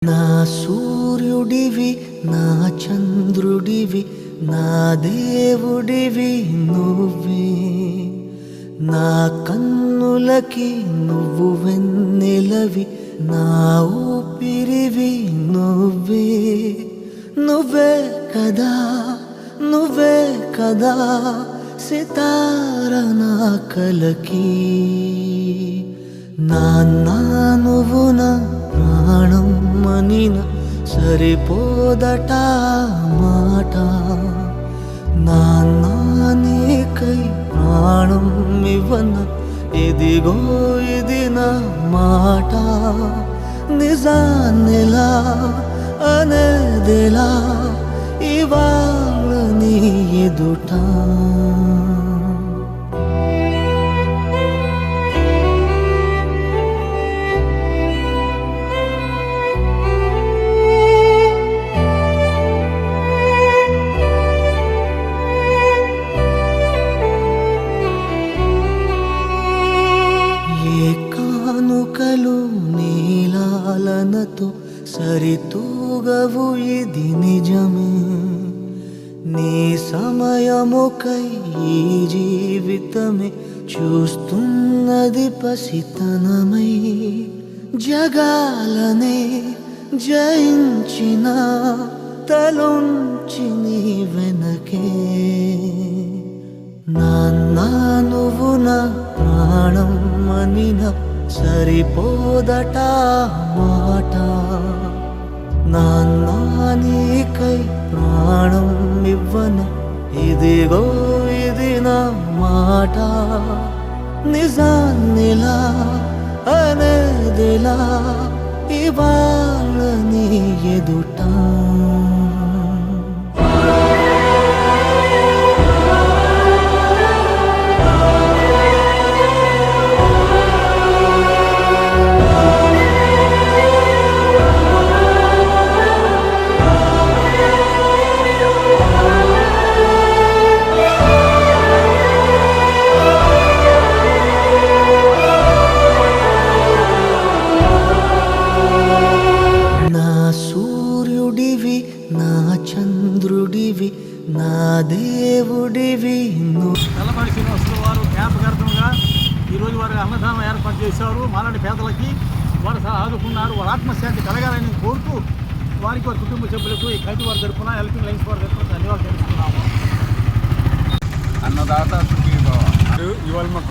నా సూర్యుడివి నా చంద్రుడివి నా దేవుడివి నువ్వే, నా కన్నులకి నువ్వు వెన్నెలవి, నా ఊపిరివి నువ్వే. నువ్వే కదా నువ్వే కదా సితార నా కలకి, నాన్నా నువ్వు నా ప్రాణం మనిన సరిపోదట మాట. నాన్నా నీకై ప్రాణం ఇవ్వన ఇదిగో ఇది నా మాట. నిజాన్నిలా అనేదిలా ఇవాళ నీ ఎదుట. కానుకలు నీలాలనతో సరితూగవు ఇది నిజమే. నీ సమయముకై ఈ జీవితమే చూస్తున్నది పసితనమై. జగాలనే జయించిన తలొంచి నీ వెనకే, నాన్నా నువ్వు నా ప్రాణం మనిన సరిపోదట మాట. నాన్నా నీకై ప్రాణం ఇవ్వన ఇదిగో ఇది నా మాట. నిజాన్నిలా అనేదిలా ఇవాళ నీ ఎదుట. సూర్యుడివి నా చంద్రుడివి నా దేవుడివి తెల్లపాటి శ్రీనివాసులు వారు జ్ఞాపకార్థంగా ఈరోజు వారు అన్నదానం ఏర్పాటు చేశారు. మాలాంటి పేదలకి వారు ఆదుకున్నారు. వారి ఆత్మశాంతి కలగాలని కోరుతూ వారికి వారి కుటుంబ సభ్యులకు ఈ కమిటీ వారి తరఫున హెల్పింగ్ లైన్స్ వారి తరఫున ధన్యవాదాలు తెలుస్తున్నాము. అన్నదాత ఇవాళ